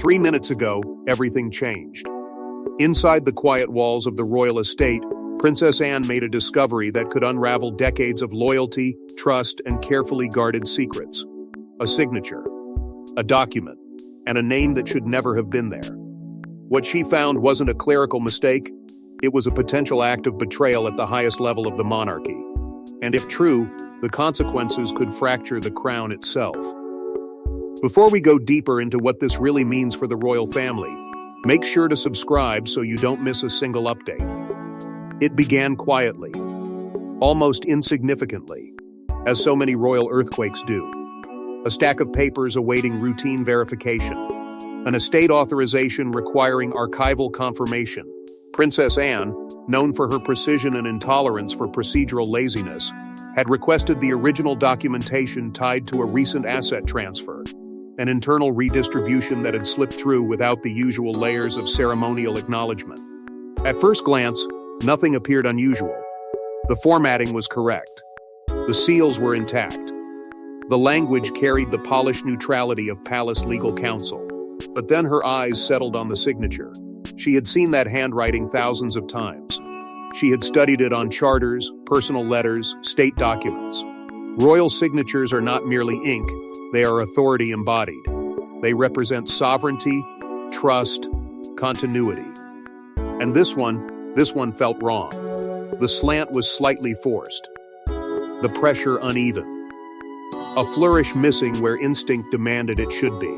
3 minutes ago, everything changed. Inside the quiet walls of the royal estate, Princess Anne made a discovery that could unravel decades of loyalty, trust, and carefully guarded secrets. A signature, a document, and a name that should never have been there. What she found wasn't a clerical mistake, it was a potential act of betrayal at the highest level of the monarchy. And if true, the consequences could fracture the crown itself. Before we go deeper into what this really means for the royal family, make sure to subscribe so you don't miss a single update. It began quietly, almost insignificantly, as so many royal earthquakes do. A stack of papers awaiting routine verification, an estate authorization requiring archival confirmation. Princess Anne, known for her precision and intolerance for procedural laziness, had requested the original documentation tied to a recent asset transfer, an internal redistribution that had slipped through without the usual layers of ceremonial acknowledgement. At first glance, nothing appeared unusual. The formatting was correct. The seals were intact. The language carried the polished neutrality of palace legal counsel. But then her eyes settled on the signature. She had seen that handwriting thousands of times. She had studied it on charters, personal letters, state documents. Royal signatures are not merely ink, they are authority embodied. They represent sovereignty, trust, continuity. And this one felt wrong. The slant was slightly forced. The pressure uneven. A flourish missing where instinct demanded it should be.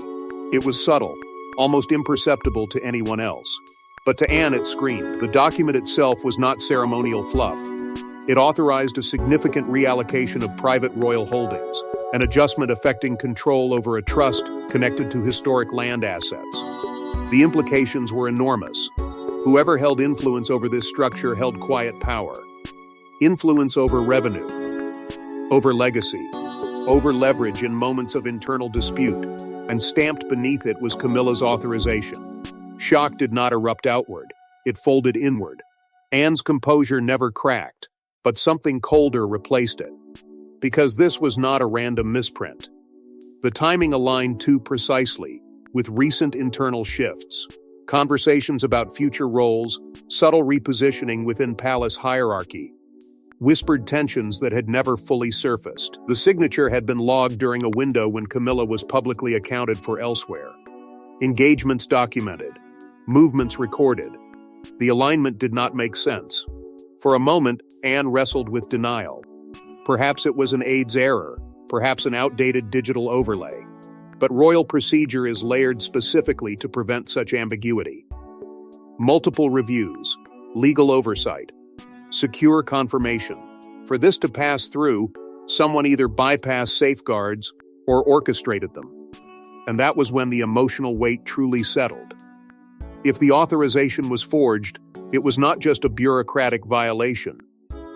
It was subtle, almost imperceptible to anyone else. But to Anne it screamed. The document itself was not ceremonial fluff. It authorized a significant reallocation of private royal holdings, an adjustment affecting control over a trust connected to historic land assets. The implications were enormous. Whoever held influence over this structure held quiet power. Influence over revenue, over legacy, over leverage in moments of internal dispute, and stamped beneath it was Camilla's authorization. Shock did not erupt outward, it folded inward. Anne's composure never cracked, but something colder replaced it. Because this was not a random misprint. The timing aligned too precisely with recent internal shifts. Conversations about future roles, subtle repositioning within palace hierarchy, whispered tensions that had never fully surfaced. The signature had been logged during a window when Camilla was publicly accounted for elsewhere. Engagements documented, movements recorded. The alignment did not make sense. For a moment, Anne wrestled with denial. Perhaps it was an aide's error, perhaps an outdated digital overlay. But royal procedure is layered specifically to prevent such ambiguity. Multiple reviews, legal oversight, secure confirmation. For this to pass through, someone either bypassed safeguards or orchestrated them. And that was when the emotional weight truly settled. If the authorization was forged, it was not just a bureaucratic violation.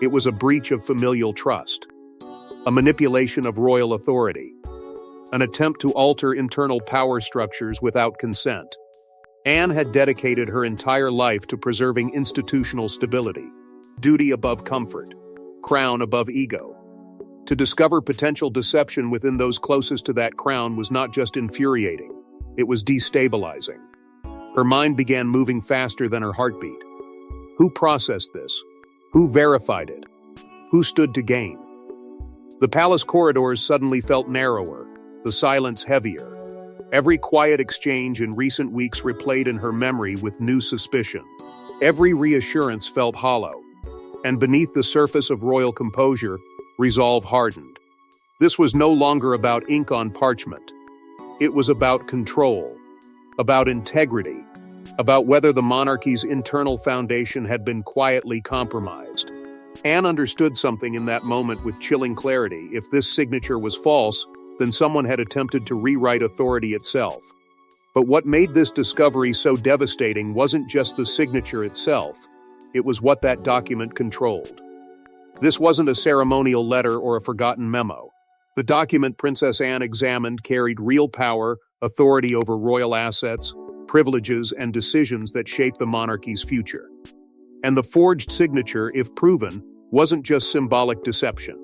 It was a breach of familial trust, a manipulation of royal authority, an attempt to alter internal power structures without consent. Anne had dedicated her entire life to preserving institutional stability, duty above comfort, crown above ego. To discover potential deception within those closest to that crown was not just infuriating, it was destabilizing. Her mind began moving faster than her heartbeat. Who processed this? Who verified it? Who stood to gain? The palace corridors suddenly felt narrower, the silence heavier. Every quiet exchange in recent weeks replayed in her memory with new suspicion. Every reassurance felt hollow. And beneath the surface of royal composure, resolve hardened. This was no longer about ink on parchment. It was about control, about integrity, about whether the monarchy's internal foundation had been quietly compromised. Anne understood something in that moment with chilling clarity. If this signature was false, then someone had attempted to rewrite authority itself. But what made this discovery so devastating wasn't just the signature itself, it was what that document controlled. This wasn't a ceremonial letter or a forgotten memo. The document Princess Anne examined carried real power, authority over royal assets, privileges, and decisions that shaped the monarchy's future. And the forged signature, if proven, wasn't just symbolic deception.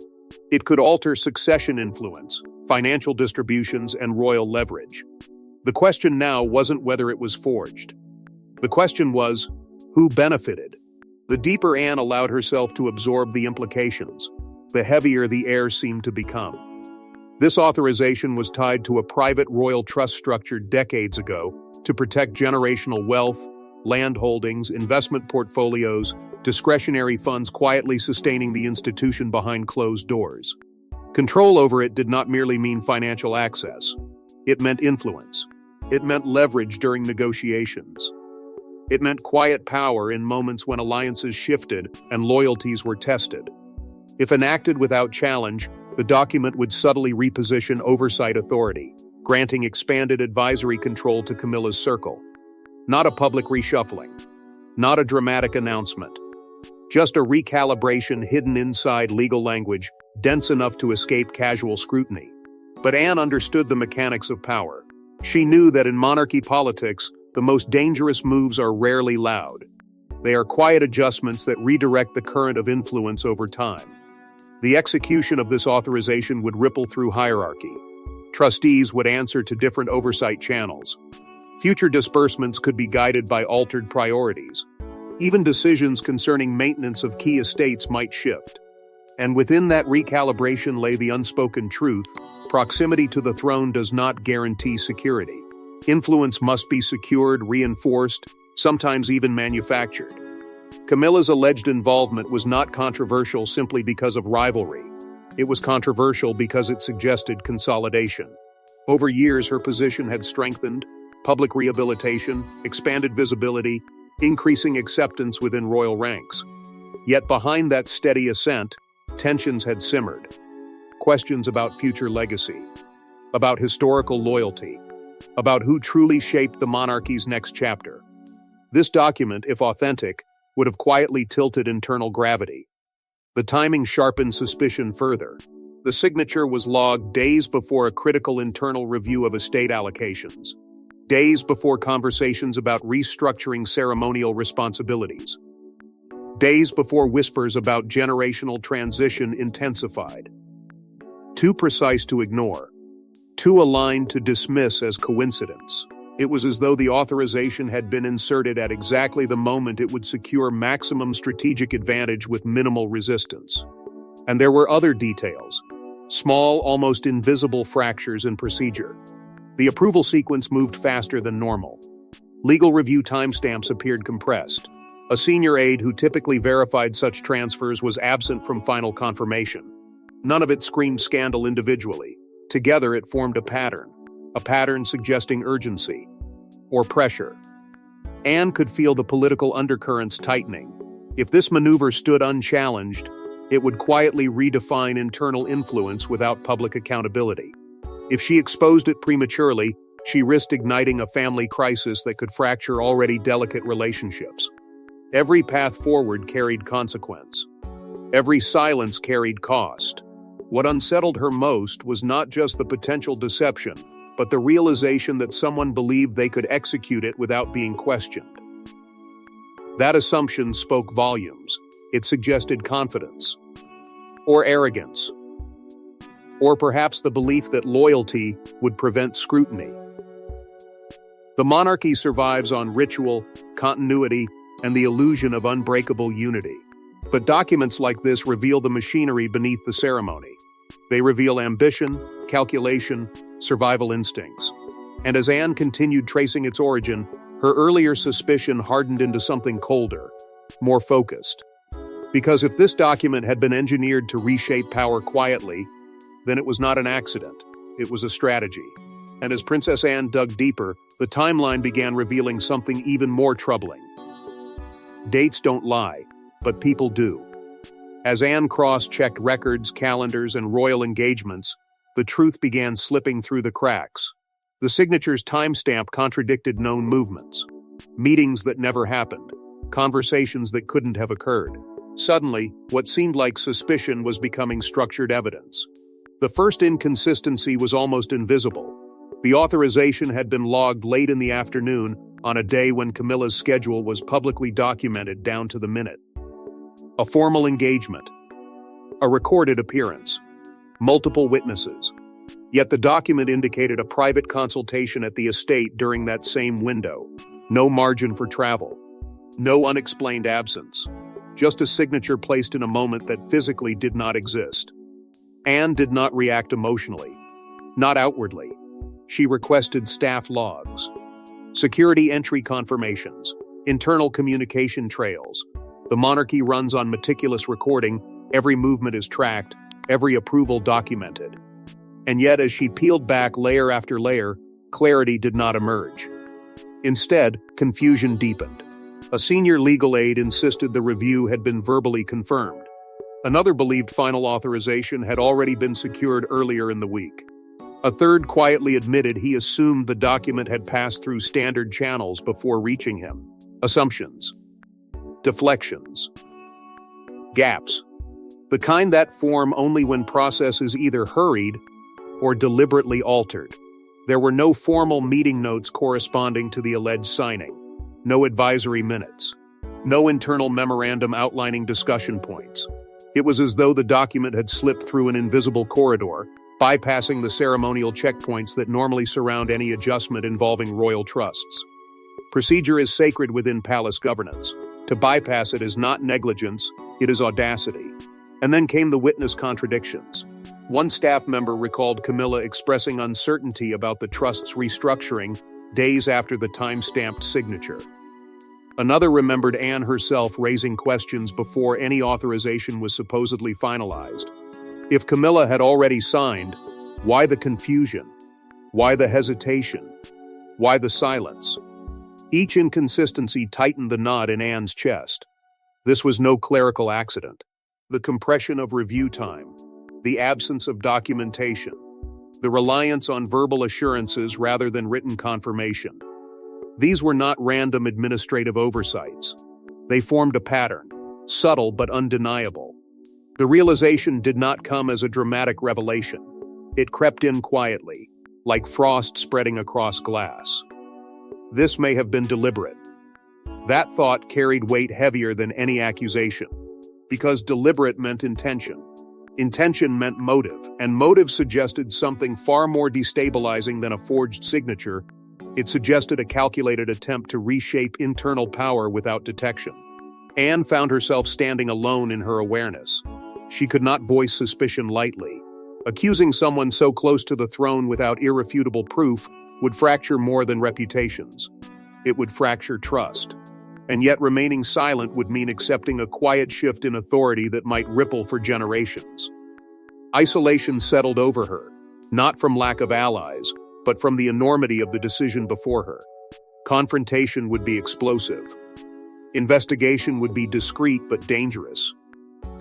It could alter succession influence, financial distributions, and royal leverage. The question now wasn't whether it was forged. The question was, who benefited? The deeper Anne allowed herself to absorb the implications, the heavier the air seemed to become. This authorization was tied to a private royal trust structure decades ago to protect generational wealth, land holdings, investment portfolios, discretionary funds quietly sustaining the institution behind closed doors. Control over it did not merely mean financial access. It meant influence. It meant leverage during negotiations. It meant quiet power in moments when alliances shifted and loyalties were tested. If enacted without challenge, the document would subtly reposition oversight authority, granting expanded advisory control to Camilla's circle. Not a public reshuffling. Not a dramatic announcement. Just a recalibration hidden inside legal language, dense enough to escape casual scrutiny. But Anne understood the mechanics of power. She knew that in monarchy politics, the most dangerous moves are rarely loud. They are quiet adjustments that redirect the current of influence over time. The execution of this authorization would ripple through hierarchy. Trustees would answer to different oversight channels. Future disbursements could be guided by altered priorities. Even decisions concerning maintenance of key estates might shift. And within that recalibration lay the unspoken truth: proximity to the throne does not guarantee security. Influence must be secured, reinforced, sometimes even manufactured. Camilla's alleged involvement was not controversial simply because of rivalry. It was controversial because it suggested consolidation. Over years, her position had strengthened: public rehabilitation, expanded visibility, increasing acceptance within royal ranks. Yet behind that steady ascent, tensions had simmered. Questions about future legacy, about historical loyalty, about who truly shaped the monarchy's next chapter. This document, if authentic, would have quietly tilted internal gravity. The timing sharpened suspicion further. The signature was logged days before a critical internal review of estate allocations, days before conversations about restructuring ceremonial responsibilities, days before whispers about generational transition intensified. Too precise to ignore, too aligned to dismiss as coincidence. It was as though the authorization had been inserted at exactly the moment it would secure maximum strategic advantage with minimal resistance. And there were other details, small, almost invisible fractures in procedure. The approval sequence moved faster than normal. Legal review timestamps appeared compressed. A senior aide who typically verified such transfers was absent from final confirmation. None of it screamed scandal individually. Together it formed a pattern suggesting urgency or pressure. Anne could feel the political undercurrents tightening. If this maneuver stood unchallenged, it would quietly redefine internal influence without public accountability. If she exposed it prematurely, she risked igniting a family crisis that could fracture already delicate relationships. Every path forward carried consequence. Every silence carried cost. What unsettled her most was not just the potential deception, but the realization that someone believed they could execute it without being questioned. That assumption spoke volumes. It suggested confidence, or arrogance, or perhaps the belief that loyalty would prevent scrutiny. The monarchy survives on ritual, continuity, and the illusion of unbreakable unity. But documents like this reveal the machinery beneath the ceremony. They reveal ambition, calculation, survival instincts. And as Anne continued tracing its origin, her earlier suspicion hardened into something colder, more focused. Because if this document had been engineered to reshape power quietly, then it was not an accident, it was a strategy. And as Princess Anne dug deeper, the timeline began revealing something even more troubling. Dates don't lie, but people do. As Anne cross-checked records, calendars, and royal engagements, the truth began slipping through the cracks. The signature's timestamp contradicted known movements. Meetings that never happened. Conversations that couldn't have occurred. Suddenly, what seemed like suspicion was becoming structured evidence. The first inconsistency was almost invisible. The authorization had been logged late in the afternoon, on a day when Camilla's schedule was publicly documented down to the minute. A formal engagement. A recorded appearance. Multiple witnesses. Yet the document indicated a private consultation at the estate during that same window. No margin for travel. No unexplained absence. Just a signature placed in a moment that physically did not exist. Anne did not react emotionally. Not outwardly. She requested staff logs, security entry confirmations, internal communication trails. The monarchy runs on meticulous recording, every movement is tracked, every approval documented. And yet, as she peeled back layer after layer, clarity did not emerge. Instead, confusion deepened. A senior legal aide insisted the review had been verbally confirmed. Another believed final authorization had already been secured earlier in the week. A third quietly admitted he assumed the document had passed through standard channels before reaching him. Assumptions. Deflections. Gaps. The kind that form only when process is either hurried or deliberately altered. There were no formal meeting notes corresponding to the alleged signing. No advisory minutes. No internal memorandum outlining discussion points. It was as though the document had slipped through an invisible corridor, bypassing the ceremonial checkpoints that normally surround any adjustment involving royal trusts. Procedure is sacred within palace governance. To bypass it is not negligence, it is audacity. And then came the witness contradictions. One staff member recalled Camilla expressing uncertainty about the trust's restructuring days after the time-stamped signature. Another remembered Anne herself raising questions before any authorization was supposedly finalized. If Camilla had already signed, why the confusion? Why the hesitation? Why the silence? Each inconsistency tightened the knot in Anne's chest. This was no clerical accident. The compression of review time, the absence of documentation, the reliance on verbal assurances rather than written confirmation. These were not random administrative oversights. They formed a pattern, subtle but undeniable. The realization did not come as a dramatic revelation. It crept in quietly, like frost spreading across glass. This may have been deliberate. That thought carried weight heavier than any accusation, because deliberate meant intention. Intention meant motive, and motive suggested something far more destabilizing than a forged signature. It suggested a calculated attempt to reshape internal power without detection. Anne found herself standing alone in her awareness. She could not voice suspicion lightly. Accusing someone so close to the throne without irrefutable proof would fracture more than reputations. It would fracture trust. And yet remaining silent would mean accepting a quiet shift in authority that might ripple for generations. Isolation settled over her, not from lack of allies, but from the enormity of the decision before her. Confrontation would be explosive. Investigation would be discreet but dangerous.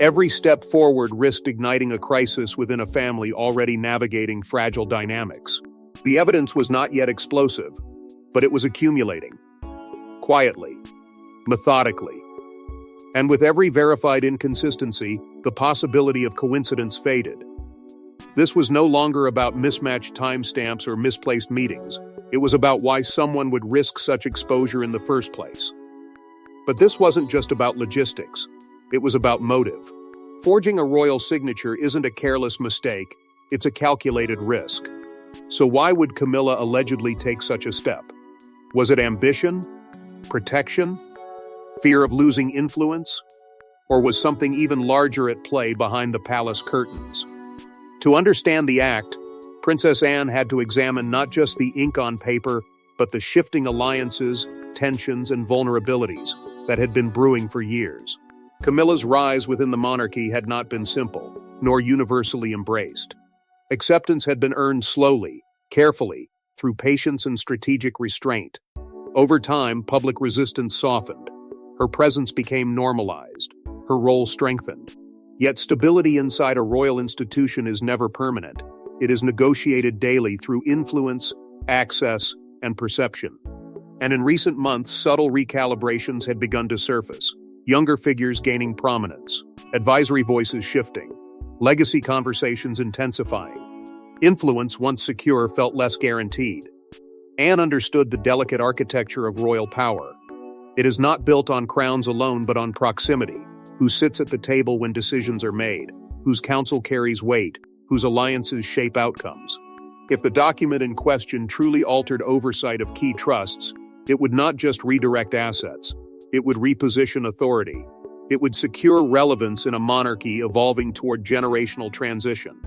Every step forward risked igniting a crisis within a family already navigating fragile dynamics. The evidence was not yet explosive, but it was accumulating. Quietly. Methodically. And with every verified inconsistency, the possibility of coincidence faded. This was no longer about mismatched timestamps or misplaced meetings. It was about why someone would risk such exposure in the first place. But this wasn't just about logistics. It was about motive. Forging a royal signature isn't a careless mistake, it's a calculated risk. So why would Camilla allegedly take such a step? Was it ambition? Protection? Fear of losing influence? Or was something even larger at play behind the palace curtains? To understand the act, Princess Anne had to examine not just the ink on paper, but the shifting alliances, tensions, and vulnerabilities that had been brewing for years. Camilla's rise within the monarchy had not been simple, nor universally embraced. Acceptance had been earned slowly, carefully, through patience and strategic restraint. Over time, public resistance softened. Her presence became normalized. Her role strengthened. Yet stability inside a royal institution is never permanent. It is negotiated daily through influence, access, and perception. And in recent months, subtle recalibrations had begun to surface. Younger figures gaining prominence, advisory voices shifting, legacy conversations intensifying. Influence, once secure, felt less guaranteed. Anne understood the delicate architecture of royal power. It is not built on crowns alone but on proximity. Who sits at the table when decisions are made, whose counsel carries weight, whose alliances shape outcomes. If the document in question truly altered oversight of key trusts, it would not just redirect assets, it would reposition authority. It would secure relevance in a monarchy evolving toward generational transition.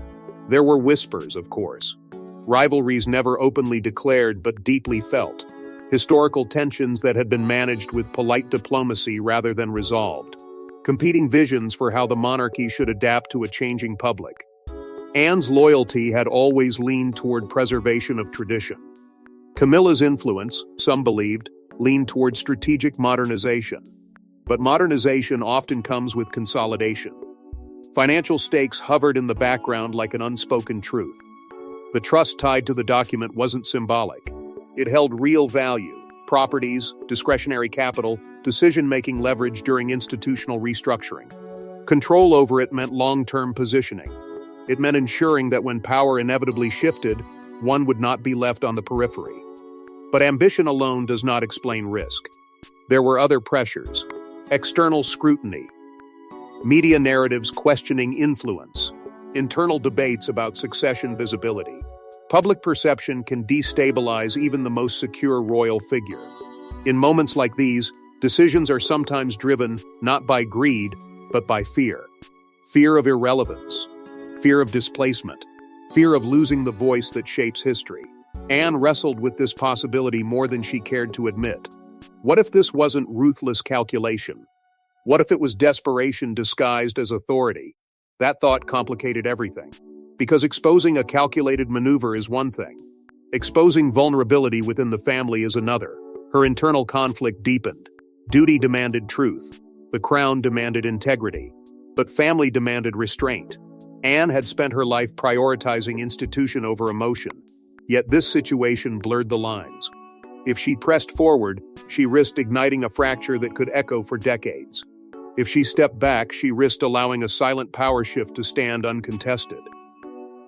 There were whispers, of course. Rivalries never openly declared but deeply felt. Historical tensions that had been managed with polite diplomacy rather than resolved. Competing visions for how the monarchy should adapt to a changing public. Anne's loyalty had always leaned toward preservation of tradition. Camilla's influence, some believed, leaned toward strategic modernization. But modernization often comes with consolidation. Financial stakes hovered in the background like an unspoken truth. The trust tied to the document wasn't symbolic. It held real value: properties, discretionary capital, decision-making leverage during institutional restructuring. Control over it meant long-term positioning. It meant ensuring that when power inevitably shifted, one would not be left on the periphery. But ambition alone does not explain risk. There were other pressures: external scrutiny, media narratives questioning influence, internal debates about succession visibility. Public perception can destabilize even the most secure royal figure. In moments like these, decisions are sometimes driven not by greed, but by fear. Fear of irrelevance, fear of displacement, fear of losing the voice that shapes history. Anne wrestled with this possibility more than she cared to admit. What if this wasn't ruthless calculation? What if it was desperation disguised as authority? That thought complicated everything. Because exposing a calculated maneuver is one thing. Exposing vulnerability within the family is another. Her internal conflict deepened. Duty demanded truth. The crown demanded integrity. But family demanded restraint. Anne had spent her life prioritizing institution over emotion. Yet this situation blurred the lines. If she pressed forward, she risked igniting a fracture that could echo for decades. If she stepped back, she risked allowing a silent power shift to stand uncontested.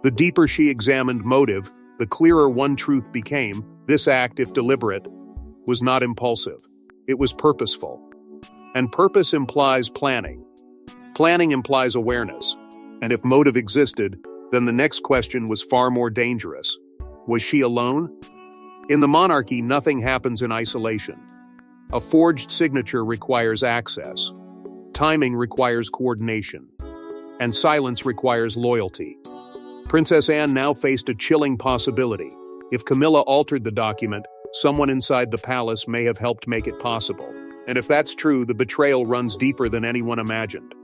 The deeper she examined motive, the clearer one truth became: this act, if deliberate, was not impulsive. It was purposeful. And purpose implies planning. Planning implies awareness. And if motive existed, then the next question was far more dangerous. Was she alone? In the monarchy, nothing happens in isolation. A forged signature requires access. Timing requires coordination. And silence requires loyalty. Princess Anne now faced a chilling possibility. If Camilla altered the document, someone inside the palace may have helped make it possible. And if that's true, the betrayal runs deeper than anyone imagined.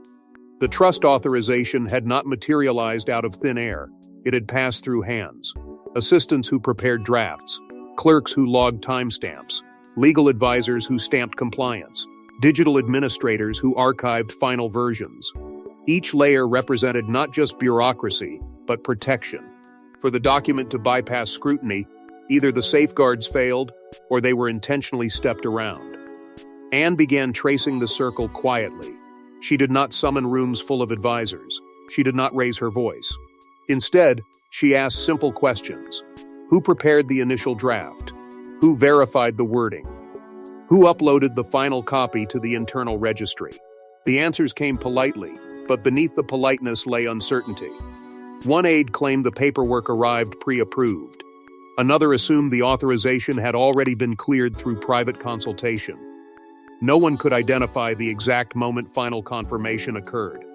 The trust authorization had not materialized out of thin air. It had passed through hands. Assistants who prepared drafts, clerks who logged timestamps, legal advisors who stamped compliance, digital administrators who archived final versions. Each layer represented not just bureaucracy, but protection. For the document to bypass scrutiny, either the safeguards failed or they were intentionally stepped around. Anne began tracing the circle quietly. She did not summon rooms full of advisors. She did not raise her voice. Instead, she asked simple questions. Who prepared the initial draft? Who verified the wording? Who uploaded the final copy to the internal registry? The answers came politely, but beneath the politeness lay uncertainty. One aide claimed the paperwork arrived pre-approved. Another assumed the authorization had already been cleared through private consultation. No one could identify the exact moment final confirmation occurred.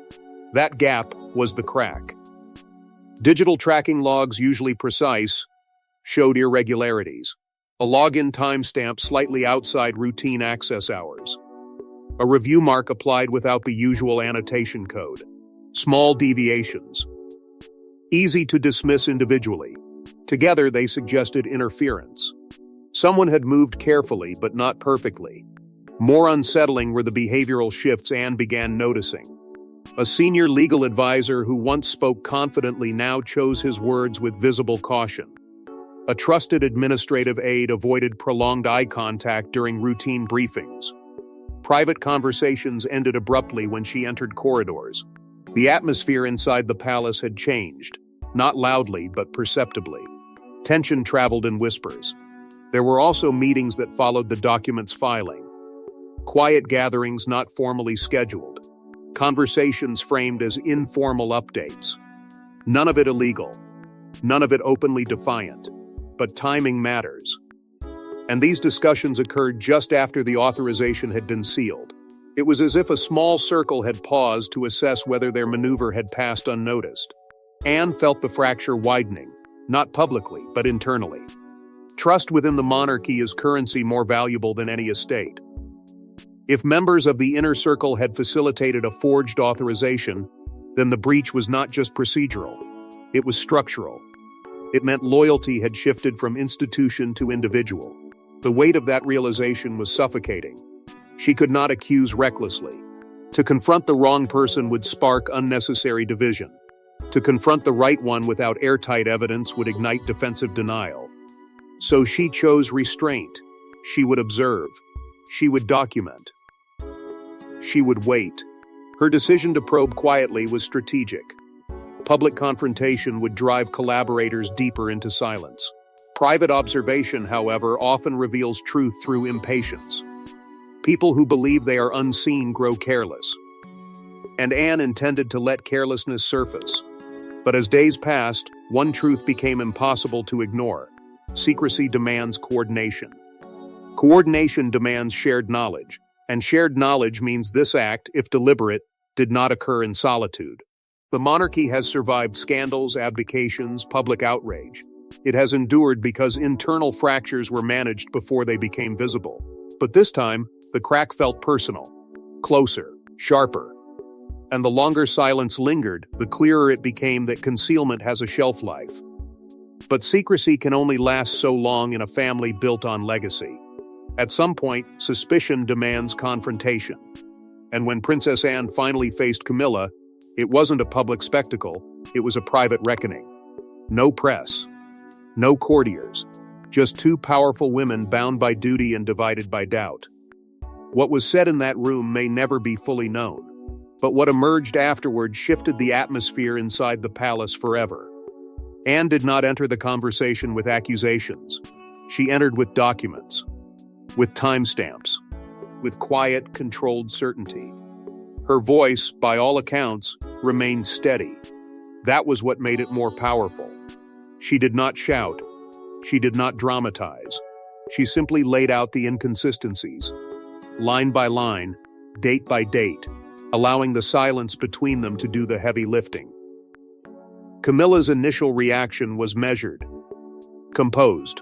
That gap was the crack. Digital tracking logs, usually precise, showed irregularities. A login timestamp slightly outside routine access hours. A review mark applied without the usual annotation code. Small deviations. Easy to dismiss individually. Together, they suggested interference. Someone had moved carefully, but not perfectly. More unsettling were the behavioral shifts Anne began noticing. A senior legal advisor who once spoke confidently now chose his words with visible caution. A trusted administrative aide avoided prolonged eye contact during routine briefings. Private conversations ended abruptly when she entered corridors. The atmosphere inside the palace had changed, not loudly but perceptibly. Tension traveled in whispers. There were also meetings that followed the document's filing. Quiet gatherings not formally scheduled. Conversations framed as informal updates. None of it illegal. none of it openly defiant. But timing matters. And these discussions occurred just after the authorization had been sealed. It was as if a small circle had paused to assess whether their maneuver had passed unnoticed. Anne felt the fracture widening, not publicly, but internally. Trust within the monarchy is currency more valuable than any estate. If members of the inner circle had facilitated a forged authorization, then the breach was not just procedural, it was structural. It meant loyalty had shifted from institution to individual. The weight of that realization was suffocating. She could not accuse recklessly. To confront the wrong person would spark unnecessary division. To confront the right one without airtight evidence would ignite defensive denial. So she chose restraint. She would observe. She would document. She would wait. Her decision to probe quietly was strategic. Public confrontation would drive collaborators deeper into silence. Private observation, however, often reveals truth through impatience. People who believe they are unseen grow careless. And Anne intended to let carelessness surface. But as days passed, one truth became impossible to ignore. Secrecy demands coordination. Coordination demands shared knowledge, and shared knowledge means this act, if deliberate, did not occur in solitude. The monarchy has survived scandals, abdications, public outrage. It has endured because internal fractures were managed before they became visible. But this time, the crack felt personal, closer, sharper. And the longer silence lingered, the clearer it became that concealment has a shelf life. But secrecy can only last so long in a family built on legacy. At some point, suspicion demands confrontation. And when Princess Anne finally faced Camilla, it wasn't a public spectacle, it was a private reckoning. No press. No courtiers. Just two powerful women bound by duty and divided by doubt. What was said in that room may never be fully known. But what emerged afterward shifted the atmosphere inside the palace forever. Anne did not enter the conversation with accusations. She entered with documents, with timestamps, with quiet, controlled certainty. Her voice, by all accounts, remained steady. That was what made it more powerful. She did not shout. She did not dramatize. She simply laid out the inconsistencies, line by line, date by date, allowing the silence between them to do the heavy lifting. Camilla's initial reaction was measured, composed,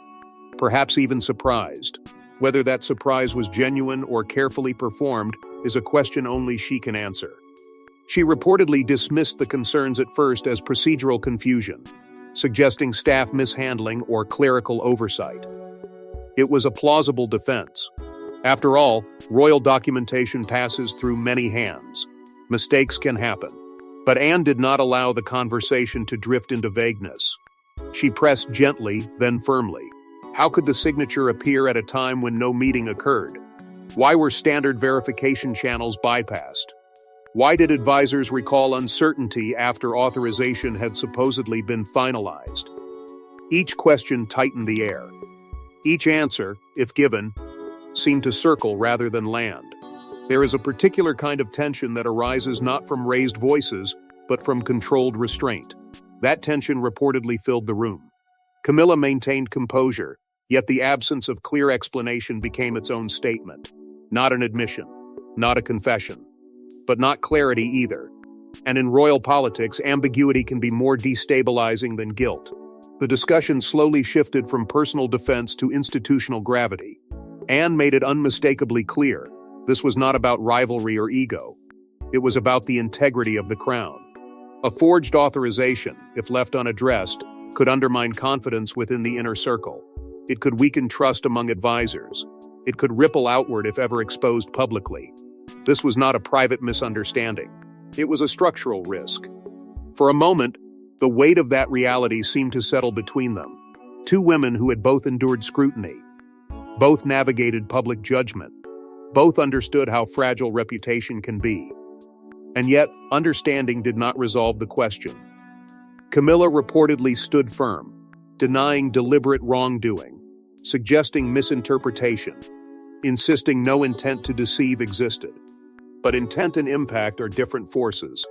perhaps even surprised. Whether that surprise was genuine or carefully performed is a question only she can answer. She reportedly dismissed the concerns at first as procedural confusion, suggesting staff mishandling or clerical oversight. It was a plausible defense. After all, royal documentation passes through many hands. Mistakes can happen. But Anne did not allow the conversation to drift into vagueness. She pressed gently, then firmly. How could the signature appear at a time when no meeting occurred? Why were standard verification channels bypassed? Why did advisors recall uncertainty after authorization had supposedly been finalized? Each question tightened the air. Each answer, if given, seemed to circle rather than land. There is a particular kind of tension that arises not from raised voices, but from controlled restraint. That tension reportedly filled the room. Camilla maintained composure, yet the absence of clear explanation became its own statement. Not an admission, not a confession, but not clarity either. And in royal politics, ambiguity can be more destabilizing than guilt. The discussion slowly shifted from personal defense to institutional gravity. Anne made it unmistakably clear. This was not about rivalry or ego. It was about the integrity of the crown. A forged authorization, if left unaddressed, could undermine confidence within the inner circle. It could weaken trust among advisors. It could ripple outward if ever exposed publicly. This was not a private misunderstanding. It was a structural risk. For a moment, the weight of that reality seemed to settle between them. Two women who had both endured scrutiny, both navigated public judgment, both understood how fragile reputation can be. And yet, understanding did not resolve the question. Camilla reportedly stood firm, denying deliberate wrongdoing, suggesting misinterpretation, insisting no intent to deceive existed. But intent and impact are different forces.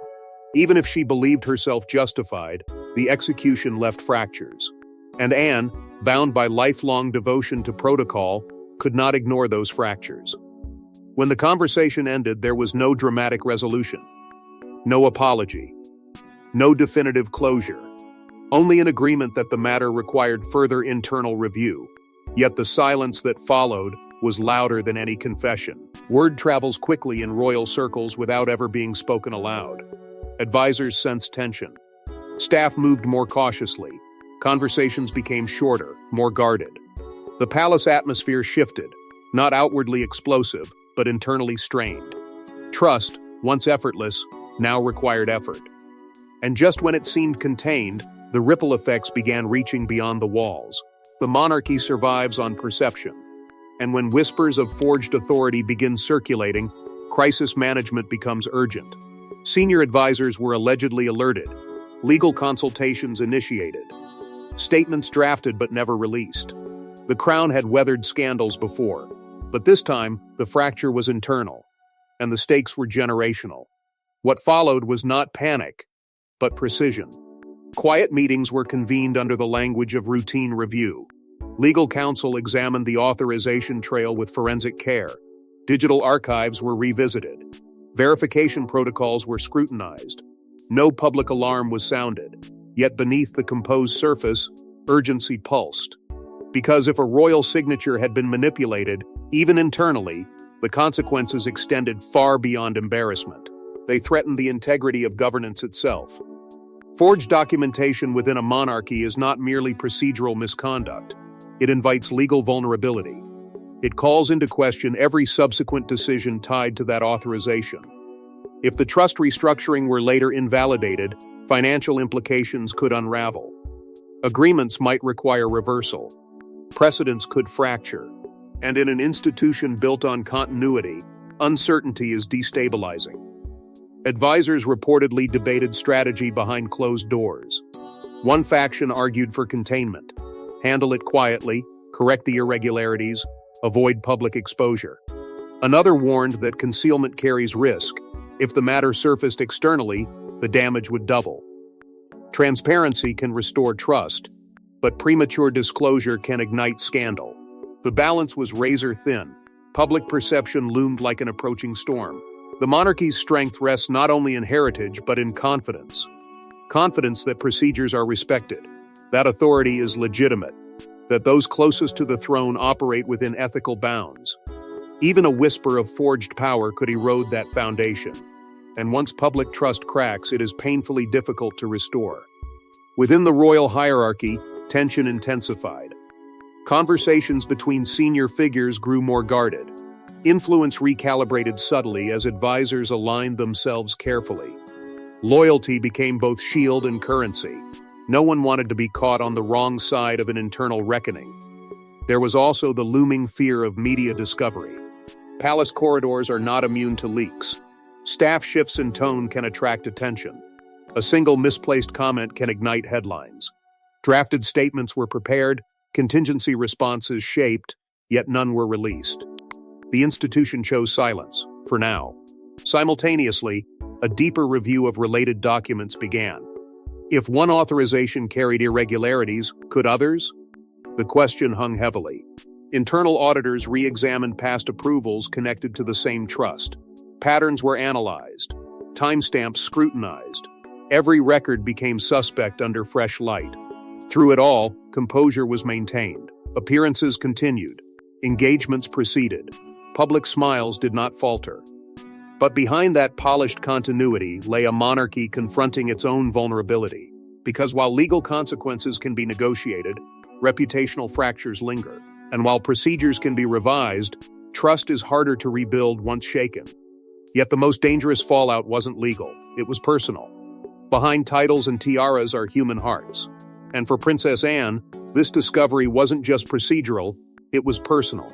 Even if she believed herself justified, The execution left fractures. And Anne, bound by lifelong devotion to protocol, could not ignore those fractures. When the conversation ended, there was no dramatic resolution. No apology. No definitive closure. Only an agreement that the matter required further internal review. Yet the silence that followed was louder than any confession. Word travels quickly in royal circles without ever being spoken aloud. Advisors sensed tension. Staff moved more cautiously. Conversations became shorter, more guarded. The palace atmosphere shifted, not outwardly explosive, but internally strained. Trust, once effortless, now required effort. And just when it seemed contained, the ripple effects began reaching beyond the walls. The monarchy survives on perception. And when whispers of forged authority begin circulating, crisis management becomes urgent. Senior advisors were allegedly alerted. Legal consultations initiated. Statements drafted but never released. The crown had weathered scandals before, but this time the fracture was internal, and the stakes were generational. What followed was not panic, but precision. Quiet meetings were convened under the language of routine review. Legal counsel examined the authorization trail with forensic care. Digital archives were revisited. Verification protocols were scrutinized. No public alarm was sounded. Yet beneath the composed surface, urgency pulsed. Because if a royal signature had been manipulated, even internally, the consequences extended far beyond embarrassment. They threatened the integrity of governance itself. Forged documentation within a monarchy is not merely procedural misconduct. It invites legal vulnerability. It calls into question every subsequent decision tied to that authorization. If the trust restructuring were later invalidated, financial implications could unravel. Agreements might require reversal. Precedents could fracture. And in an institution built on continuity, uncertainty is destabilizing. Advisors reportedly debated strategy behind closed doors. One faction argued for containment. Handle it quietly, correct the irregularities, avoid public exposure. Another warned that concealment carries risk. If the matter surfaced externally, the damage would double. Transparency can restore trust, but premature disclosure can ignite scandal. The balance was razor thin. Public perception loomed like an approaching storm. The monarchy's strength rests not only in heritage, but in confidence. Confidence that procedures are respected, that authority is legitimate, that those closest to the throne operate within ethical bounds. Even a whisper of forged power could erode that foundation. And once public trust cracks, it is painfully difficult to restore. Within the royal hierarchy, tension intensified. Conversations between senior figures grew more guarded. Influence recalibrated subtly as advisors aligned themselves carefully. Loyalty became both shield and currency. No one wanted to be caught on the wrong side of an internal reckoning. There was also the looming fear of media discovery. Palace corridors are not immune to leaks. Staff shifts in tone can attract attention. A single misplaced comment can ignite headlines. Drafted statements were prepared, contingency responses shaped, yet none were released. The institution chose silence, for now. Simultaneously, a deeper review of related documents began. If one authorization carried irregularities, could others? The question hung heavily. Internal auditors re-examined past approvals connected to the same trust. Patterns were analyzed. Timestamps scrutinized. Every record became suspect under fresh light. Through it all, composure was maintained. Appearances continued. Engagements proceeded. Public smiles did not falter. But behind that polished continuity lay a monarchy confronting its own vulnerability. Because while legal consequences can be negotiated, reputational fractures linger. And while procedures can be revised, trust is harder to rebuild once shaken. Yet the most dangerous fallout wasn't legal, it was personal. Behind titles and tiaras are human hearts. And for Princess Anne, this discovery wasn't just procedural, it was personal.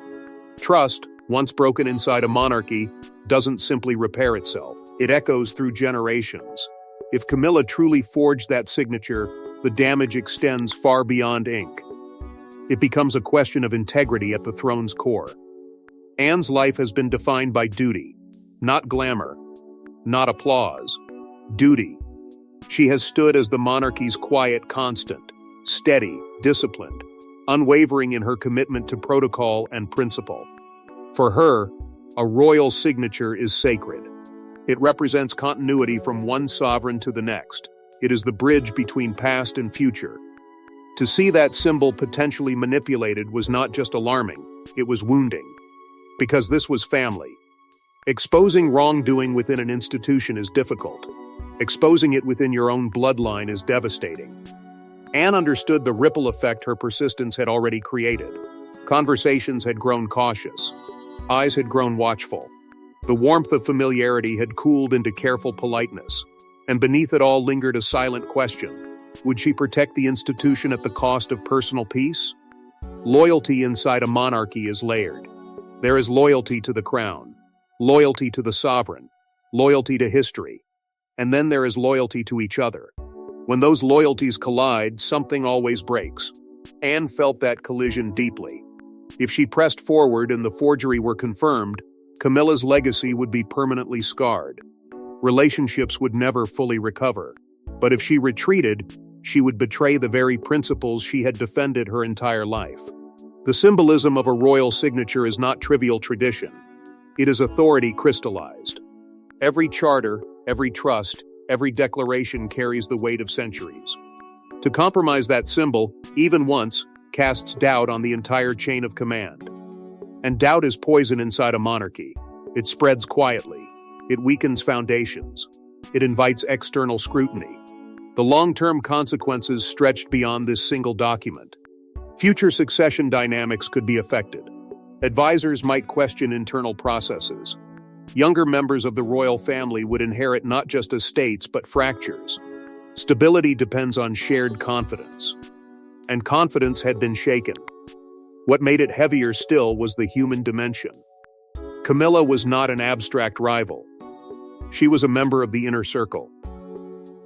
Trust, once broken inside a monarchy, doesn't simply repair itself. It echoes through generations. If Camilla truly forged that signature, the damage extends far beyond ink. It becomes a question of integrity at the throne's core. Anne's life has been defined by duty, not glamour, not applause. Duty. She has stood as the monarchy's quiet constant, steady, disciplined, unwavering in her commitment to protocol and principle. For her, a royal signature is sacred. It represents continuity from one sovereign to the next. It is the bridge between past and future. To see that symbol potentially manipulated was not just alarming, it was wounding. Because this was family. Exposing wrongdoing within an institution is difficult. Exposing it within your own bloodline is devastating. Anne understood the ripple effect her persistence had already created. Conversations had grown cautious. Eyes had grown watchful. The warmth of familiarity had cooled into careful politeness. And beneath it all lingered a silent question. Would she protect the institution at the cost of personal peace? Loyalty inside a monarchy is layered. There is loyalty to the crown, loyalty to the sovereign, loyalty to history, and then there is loyalty to each other. When those loyalties collide, something always breaks. Anne felt that collision deeply. If she pressed forward and the forgery were confirmed, Camilla's legacy would be permanently scarred. Relationships would never fully recover. But if she retreated, she would betray the very principles she had defended her entire life. The symbolism of a royal signature is not trivial tradition. It is authority crystallized. Every charter, every trust, every declaration carries the weight of centuries. To compromise that symbol, even once, casts doubt on the entire chain of command. And doubt is poison inside a monarchy. It spreads quietly. It weakens foundations. It invites external scrutiny. The long-term consequences stretched beyond this single document. Future succession dynamics could be affected. Advisors might question internal processes. Younger members of the royal family would inherit not just estates but fractures. Stability depends on shared confidence. And confidence had been shaken. What made it heavier still was the human dimension. Camilla was not an abstract rival. She was a member of the inner circle.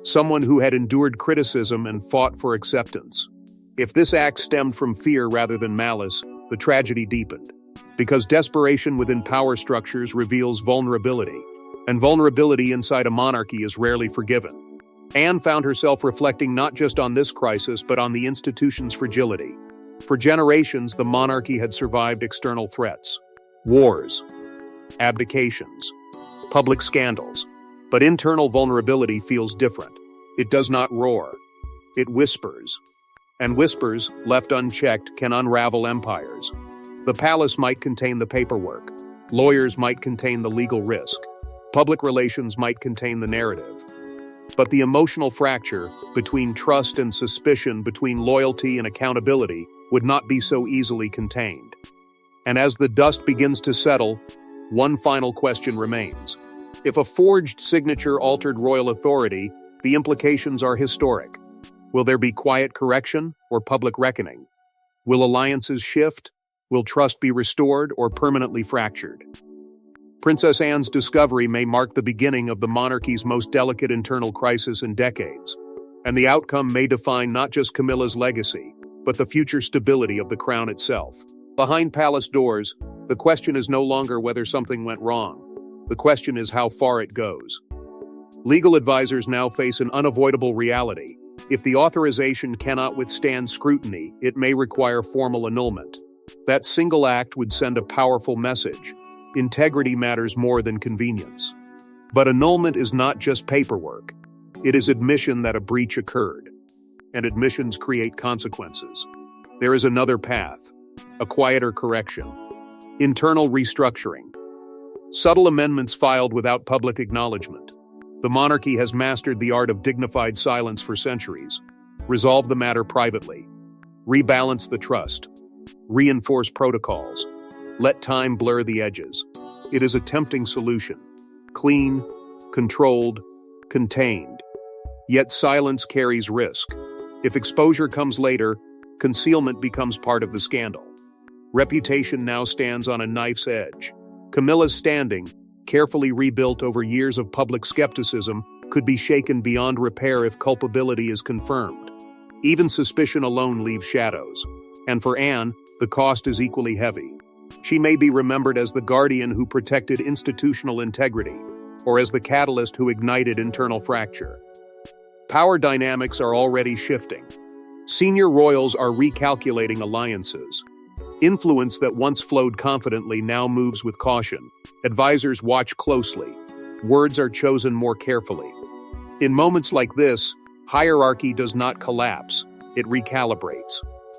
Someone who had endured criticism and fought for acceptance. If this act stemmed from fear rather than malice, the tragedy deepened. Because desperation within power structures reveals vulnerability, and vulnerability inside a monarchy is rarely forgiven. Anne found herself reflecting not just on this crisis but on the institution's fragility. For generations, the monarchy had survived external threats, wars, abdications, public scandals. But internal vulnerability feels different. It does not roar. It whispers. And whispers, left unchecked, can unravel empires. The palace might contain the paperwork. Lawyers might contain the legal risk. Public relations might contain the narrative. But the emotional fracture between trust and suspicion, between loyalty and accountability, would not be so easily contained. And as the dust begins to settle, one final question remains. If a forged signature altered royal authority, the implications are historic. Will there be quiet correction or public reckoning? Will alliances shift? Will trust be restored or permanently fractured? Princess Anne's discovery may mark the beginning of the monarchy's most delicate internal crisis in decades, and the outcome may define not just Camilla's legacy, but the future stability of the crown itself. Behind palace doors, the question is no longer whether something went wrong. The question is how far it goes. Legal advisors now face an unavoidable reality. If the authorization cannot withstand scrutiny, it may require formal annulment. That single act would send a powerful message. Integrity matters more than convenience. But annulment is not just paperwork. It is admission that a breach occurred. And admissions create consequences. There is another path, a quieter correction. Internal restructuring. Subtle amendments filed without public acknowledgement. The monarchy has mastered the art of dignified silence for centuries. Resolve the matter privately. Rebalance the trust. Reinforce protocols. Let time blur the edges. It is a tempting solution. Clean, controlled, contained. Yet silence carries risk. If exposure comes later, concealment becomes part of the scandal. Reputation now stands on a knife's edge. Camilla's standing, carefully rebuilt over years of public skepticism, could be shaken beyond repair if culpability is confirmed. Even suspicion alone leaves shadows. And for Anne, the cost is equally heavy. She may be remembered as the guardian who protected institutional integrity, or as the catalyst who ignited internal fracture. Power dynamics are already shifting. Senior royals are recalculating alliances. Influence that once flowed confidently now moves with caution. Advisors watch closely. Words are chosen more carefully. In moments like this, hierarchy does not collapse, it recalibrates.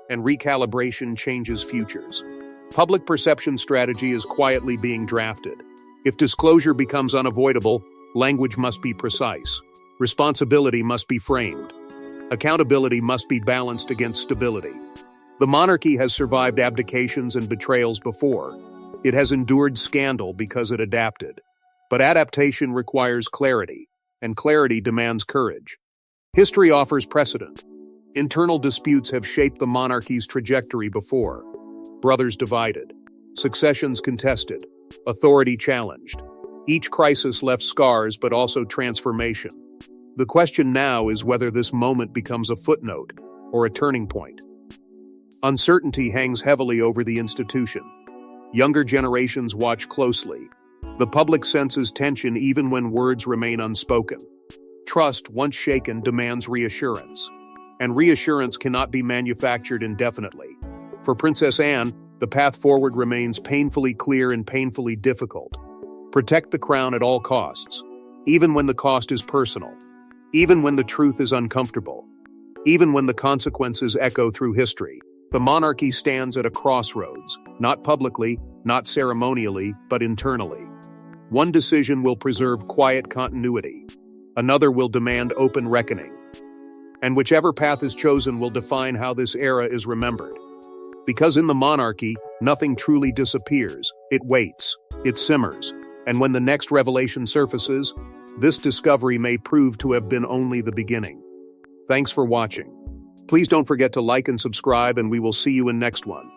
And recalibration changes futures. Public perception strategy is quietly being drafted. If disclosure becomes unavoidable, language must be precise. Responsibility must be framed. Accountability must be balanced against stability. The monarchy has survived abdications and betrayals before. It has endured scandal because it adapted. But adaptation requires clarity, and clarity demands courage. History offers precedent. Internal disputes have shaped the monarchy's trajectory before. Brothers divided, successions contested, authority challenged. Each crisis left scars but also transformation. The question now is whether this moment becomes a footnote or a turning point. Uncertainty hangs heavily over the institution. Younger generations watch closely. The public senses tension even when words remain unspoken. Trust, once shaken, demands reassurance. And reassurance cannot be manufactured indefinitely. For Princess Anne, the path forward remains painfully clear and painfully difficult. Protect the crown at all costs, even when the cost is personal, even when the truth is uncomfortable, even when the consequences echo through history. The monarchy stands at a crossroads, not publicly, not ceremonially, but internally. One decision will preserve quiet continuity. Another will demand open reckoning. And whichever path is chosen will define how this era is remembered. Because in the monarchy, nothing truly disappears. It waits, it simmers. And when the next revelation surfaces, this discovery may prove to have been only the beginning. Thanks for watching. Please don't forget to like and subscribe, and we will see you in next one.